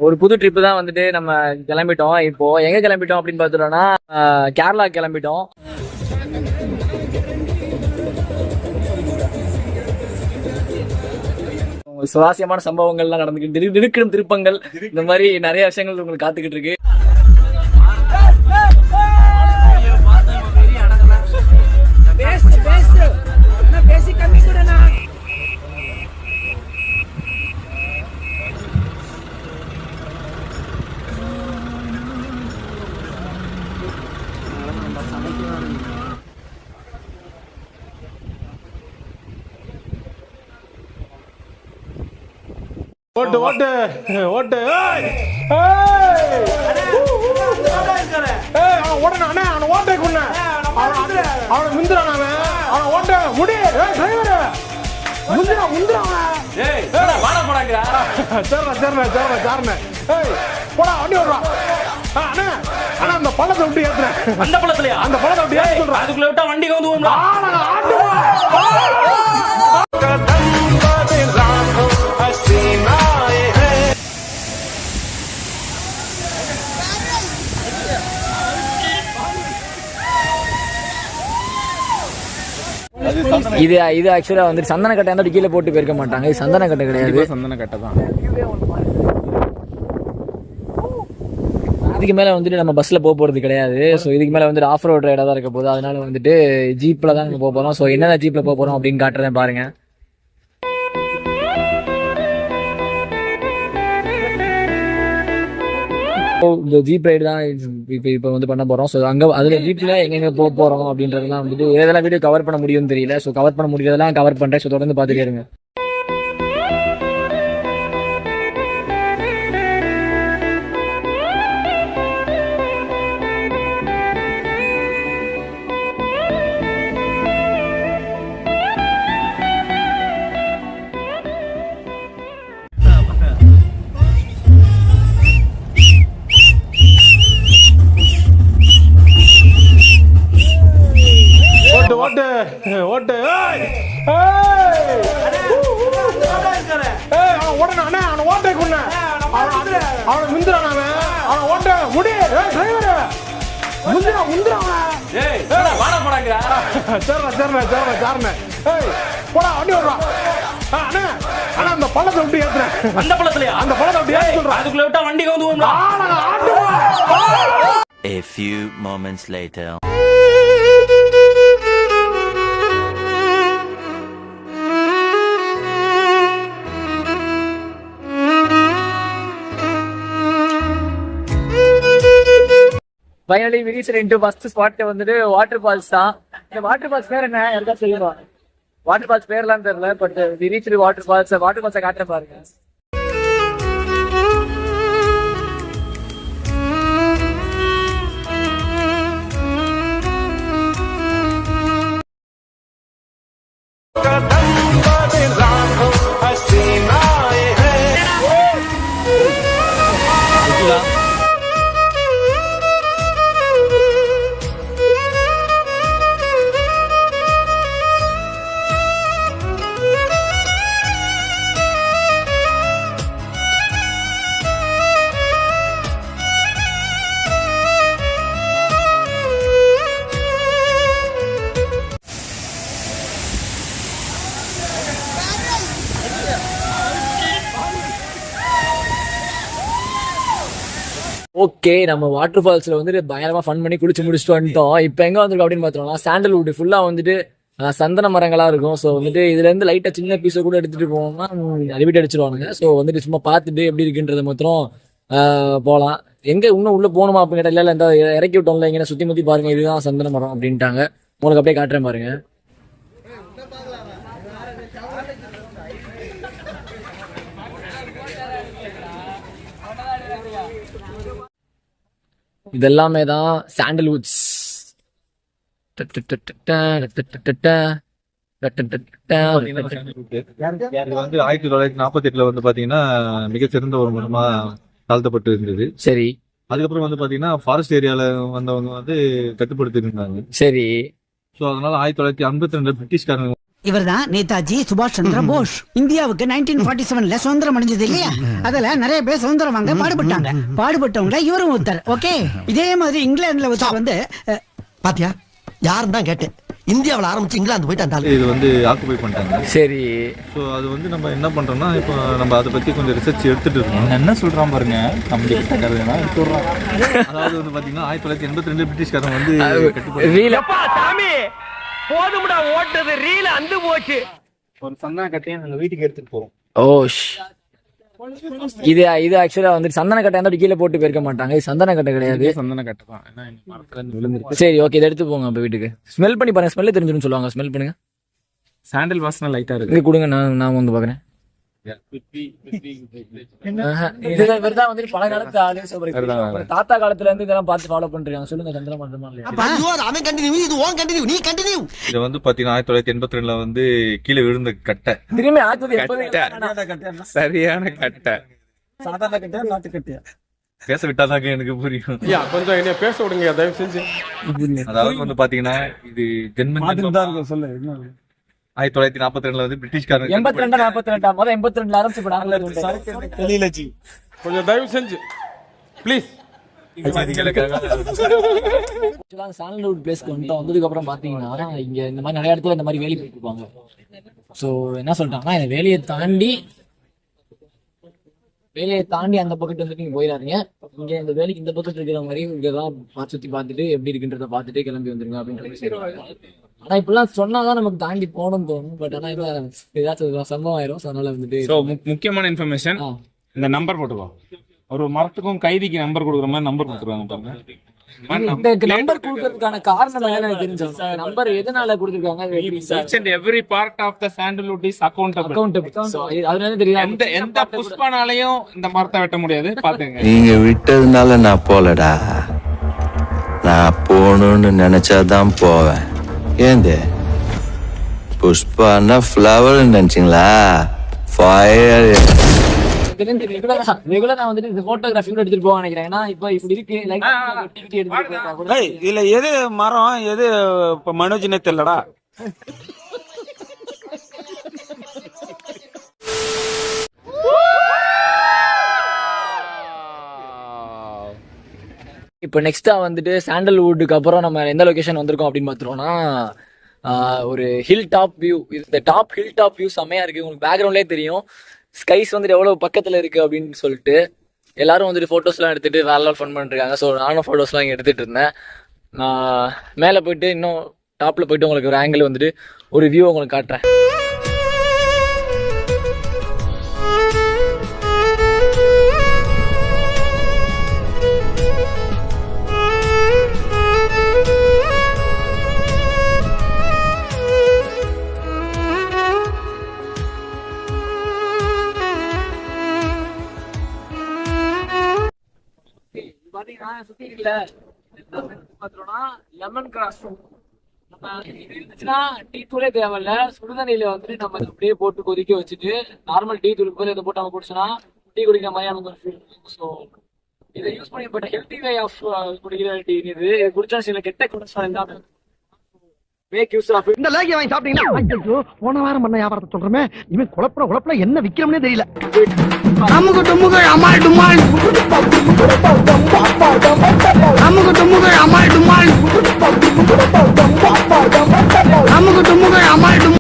ஒரு புது ட்ரிப்பு தான் வந்துட்டு நம்ம கிளம்பிட்டோம். இப்போ எங்க கிளம்பிட்டோம் அப்படின்னு பார்த்துட்டோம்னா கேரளா கிளம்பிட்டோம். சுவாரஸ்யமான சம்பவங்கள்லாம் நடந்துக்கிட்டு திடுக்கிடும் திருப்பங்கள் இந்த மாதிரி நிறைய விஷயங்கள் உங்களுக்கு காத்துக்கிட்டு இருக்கு. ஓட்டு ஓட்டு ஓட்டு ஓடனே அவனை ஓட்டை கொண்டு அவனை முந்திரான் அவனை ஓட்ட முடி டிரைவர் முந்திரா முந்திரான் போடா வண்டி ஓடுறான் அண்ணா அண்ணா அந்த பள்ளத்தை விட்டு ஏத்துறேன். அந்த பள்ளத்துலயா? அந்த பள்ளத்தை விட்டு ஏத்து சொல்றேன். அதுக்குள்ள விட்டா வண்டி வந்து இது இது ஆக்சுவலா வந்து சந்தன கட்டை வந்து கீழே போட்டு போயிருக்க மாட்டாங்க. இது சந்தன கட்டை கிடையாது, சந்தன கட்டை தான். இதுக்கு மேல வந்துட்டு நம்ம பஸ்ல போறது கிடையாது. ஸோ இதுக்கு மேல வந்துட்டு ஆஃப் ரோட் ரைடா தான் இருக்க போகுது. அதனால வந்துட்டு ஜீப்ல தான் நம்ம போறோம். ஸோ என்னென்ன ஜீப்ல போறோம் அப்படின்னு காட்டுறேன் பாருங்க. இந்த ஜீப் ரைடு தான் இப்போ வந்து பண்ண போறோம். ஸோ அங்க அதுல ஜீப்ல எங்கெங்க போறோம் அப்படின்றதுலாம் வந்துட்டு எதெல்லாம் வீடியோ கவர் பண்ண முடியும்னு தெரியல. ஸோ கவர் பண்ண முடியாதெல்லாம் கவர் பண்றேன். ஸோ தொடர்ந்து பார்த்துட்டே இருங்க. ஓட்டு ஓட்டு ஓடனே அவனை ஓட்டை கொண்டு அவனை முந்திரான் அவனை ஓட்ட முடி டிரைவர் முந்திரா முந்திரான் போடா வண்டி ஓடுறான் அண்ணா அண்ணா அந்த பள்ளத்தை விட்டு ஏத்துறேன். அந்த பள்ளத்துலயா? அந்த பள்ளத்தை விட்டு ஏத்து சொல்றேன். அதுக்குள்ள விட்டா வண்டி வந்து A few moments later. Finally we reached into first spot வந்துட்டு வாட்டர் ஃபால்ஸ் தான். இந்த வாட்டர் ஃபால்ஸ் பேர் என்ன யாருக்கா தெரியுமா? வாட்டர் ஃபால்ஸ் பேர்லாம் தெரியல, பட் we reached வாட்டர் ஃபால்ஸை காட்டுறேன் பாருங்க. ஓகே, நம்ம வாட்டர் ஃபால்ஸ்ல வந்துட்டு பயங்கரமா ஃபன் பண்ணி குளிச்சு முடிச்சுட்டு வந்துட்டோம். இப்போ எங்க வந்திருக்கோம் அப்படின்னு பார்த்தோம்னா சாண்டல்வுட் ஃபுல்லா வந்துட்டு சந்தன மரங்களா இருக்கும். ஸோ வந்துட்டு இதுல இருந்து லைட்டா சின்ன பீஸை கூட எடுத்துட்டு போனோம்னா ரிப்பீட் அடிச்சிருவானுங்க. ஸோ வந்துட்டு சும்மா பார்த்துட்டு எப்படி இருக்குன்றத மாத்திரம் போகலாம். எங்க இன்னும் உள்ள போகணுமா அப்படின்னு கேட்டா இல்ல, இந்த இறக்கி விட்டோம்ல, எங்க சுத்தி முத்தி பாருங்க, இதுதான் சந்தன மரம் அப்படின்ட்டாங்க. உங்களுக்கு அப்படியே காட்டுறேன் பாருங்க. இதெல்லாமே தான் சாண்டல்வுட்ஸ். இது வந்து 1948 வந்து பாத்தீங்கன்னா மிகச்சிறந்த ஒரு மரமா தாழ்த்தப்பட்டு இருந்தது. சரி. அதுக்கப்புறம் வந்து பாத்தீங்கன்னா ஃபாரஸ்ட் ஏரியால வந்தவங்க வந்து கட்டுப்படுத்தி இருந்தாங்க. சரி. ஸோ அதனால 1952 பிரிட்டிஷ்காரங்க இவர்தான் நேதாஜி சுபாஷ் சந்திர போஸ். இந்தியாவுக்கு 1947ல சுதந்திரம் அடைஞ்சது இல்லையா? அதுல நிறைய பேர் சுதந்திரம் வாங்க பாடுபட்டாங்க. பாடுபட்டவங்க இவரும் ஒருத்தர். ஓகே, இதே மாதிரி இங்கிலாந்துல ஒருத்தர் வந்து பாத்தியா, யாரும் தான் கேட்டேன். இந்தியாவில் ஆரம்பிச்சு இங்கிலாந்து போயிட்டு அந்த இது வந்து ஆக்குபை பண்ணிட்டாங்க. சரி, ஸோ அது வந்து நம்ம என்ன பண்றோம்னா, இப்போ நம்ம அதை பத்தி கொஞ்சம் ரிசர்ச் எடுத்துட்டு இருக்கோம். என்ன சொல்றான் பாருங்க, நம்மளுக்கு தகவல்னா சொல்றான். அதாவது வந்து பாத்தீங்கன்னா 1982 பிரிட்டிஷ்காரன் வந்து ரீல சாமி போதும்டா ஓட்டது ரீல அந்து போச்சு. ஒரு சந்தன கட்டையை நாங்க வீட்டுக்கு எடுத்துட்டு போறோம். ஓஷ், இது ஆக்சுவலா வந்து சந்தன கட்டை வந்து கீழே போட்டு போயிருக்க மாட்டாங்க. இது சந்தன கட்டை கிடையாது, சந்தன கட்டை தான். ஏன்னா இந்த மரத்துல இருந்து விழுந்துருக்கு. சரி ஓகே, இதை எடுத்து போங்க அப்ப வீட்டுக்கு. ஸ்மெல் பண்ணி பாருங்க, ஸ்மெல்ல தெரிஞ்சுன்னு சொல்லுவாங்க. ஸ்மெல் பண்ணுங்க. சாண்டல் வாசனை லைட்டா இருக்கு. இது கொடுங்க, நான் வந்து பாக்குறேன். இவர்தான் வந்து பல காலத்து ஆளு. தாத்தா காலத்துல இருந்து இதெல்லாம் பார்த்து ஃபாலோ பண்றாங்க. சொல்லுங்க சந்திரன் பண்றமா இல்லையா? அவன் கண்டினியூ, இது ஓன் கண்டினியூ, நீ கண்டினியூ. இது வந்து பாத்தீங்கன்னா 1982ல வந்து கீழே விழுந்த கட்டை. திரும்பி ஆத்தது எப்போது சரியான கட்டை. சாதாரண கட்டியா நாட்டு கட்டியா? பேச விட்டாதாங்க எனக்கு புரியும். ஐயா கொஞ்சம் என்ன பேச விடுங்க தயவு செஞ்சு. அதாவது வந்து பாத்தீங்கன்னா இது ஜென்மன் சொல்லு. 1942ல வந்து பிரிட்டிஷ்காரன் 82 42 முதல் 82ல ஆரம்பிச்சு தெரியல ஜி, கொஞ்சம் தயவு செஞ்சு ப்ளீஸ். சாண்டல்வுட் பிளேஸ்க்கு வந்ததுக்கு அப்புறம் பாத்தீங்கன்னா இங்க இந்த மாதிரி நிறைய இடத்துல இந்த மாதிரி வேலி போட்டுருப்பாங்க. சோ என்ன சொல்லிட்டாங்கன்னா இந்த வேலையை தாண்டி அந்த பக்கத்து வந்துட்டு நீங்க போயிடாதீங்க. இங்க இந்த வேலைக்கு இந்த பக்கத்து இருக்கிற மாதிரி இங்கதான் சுத்தி பார்த்துட்டு எப்படி இருக்குன்றத பார்த்துட்டு கிளம்பி வந்துருங்க அப்படின்ற சொல்லுவாங்க. ஆனா இப்பெல்லாம் சொன்னாதான் நமக்கு தாண்டி போகணும்னு தோணும். பட் ஆனா ஏதாச்சும் சம்பவம் ஆயிரும். அதனால வந்துட்டு முக்கியமான இன்ஃபர்மேஷன், இந்த நம்பர் போட்டுக்கோ. ஒரு மரத்துக்கும் கைதிக்கு நம்பர் கொடுக்குற மாதிரி நம்பர் கொடுத்துருவாங்க பாருங்க. இந்த நம்பர் கொடுக்கறதுக்கான காரணம் எனக்கு தெரிஞ்சோம். நம்பர் எதனால கொடுத்திருக்காங்க? Each and every part of the sandalwood is accountable. அதனால தெரியாது. எந்த புஷ்பனாலையும் இந்த மரத்தை வெட்ட முடியாது. பாத்துங்க, நீங்க விட்டதுனால நான் போலடா, நான் போகணும்னு நினைச்சாதான் போவேன். ஏந்து புஷ்பான்னா ஃப்ளவர் நினைச்சிங்களா? ஃபயர். ரெகுலரா வந்துட்டு இந்த போட்டோகிராஃபி கூட எடுத்துட்டு போக நினைக்கிறேன். ஏன்னா இப்ப இப்படி இருக்கு இதுல எது மரம் எது இப்ப மனோஜ்னே தெரியலடா. இப்போ நெக்ஸ்டா வந்துட்டு சாண்டல்வுட்டுக்கு அப்புறம் நம்ம எந்த லொகேஷன் வந்திருக்கோம் அப்படின்னு பாத்துறோம்னா ஒரு ஹில் டாப் வியூ. இந்த ஹில் டாப் வியூ செம்மையா இருக்கு. உங்களுக்கு பேக்ரவுண்ட்லேயே தெரியும் ஸ்கைஸ் வந்துட்டு எவ்வளவு பக்கத்துல இருக்கு அப்படின்னு சொல்லிட்டு. எல்லாரும் வந்துட்டு போட்டோஸ்லாம் எடுத்துட்டு வேற ஃபன் பண்ணிருக்காங்க. ஸோ நானும் போட்டோஸ்லாம் இங்கே எடுத்துட்டு இருந்தேன். நான் மேலே போயிட்டு இன்னும் டாப்ல போயிட்டு உங்களுக்கு ஒரு ஆங்கிள் வந்துட்டு ஒரு வியூ உங்களுக்கு காட்டுறேன். லெமன் கிராஸ் டீ தூளே தேவையில்ல. சுடுதண்ணியில வந்துட்டு நம்ம அப்படியே போட்டு கொதிக்க வச்சுட்டு நார்மல் டீ தூள் போல இதை போட்டு நம்ம குடிச்சோம்னா டீ குடிக்கிற மாதிரியான ஒரு ஃபீல். ஸோ இதை யூஸ் பண்ணி பட் ஹெல்த்தி வே ஆஃப் குடிக்கிற டீ இது குடிச்சா சில கெட்ட கொலஸ்ட்ரால் இல்லாம மேக் யூஸ் ஆஃப். இந்த லேகிய வாங்கி சாப்பிட்டீங்கன்னா போன வாரம் பண்ண வியாபாரத்தை சொல்றமே, இவன் குழப்பற என்ன விக்கிறோம்னே தெரியல. அமுகு டுமுகு அமால் டுமால், அமுகு டுமுகு அமால் டுமால், அமுகு டுமுகு அமால் டுமால்.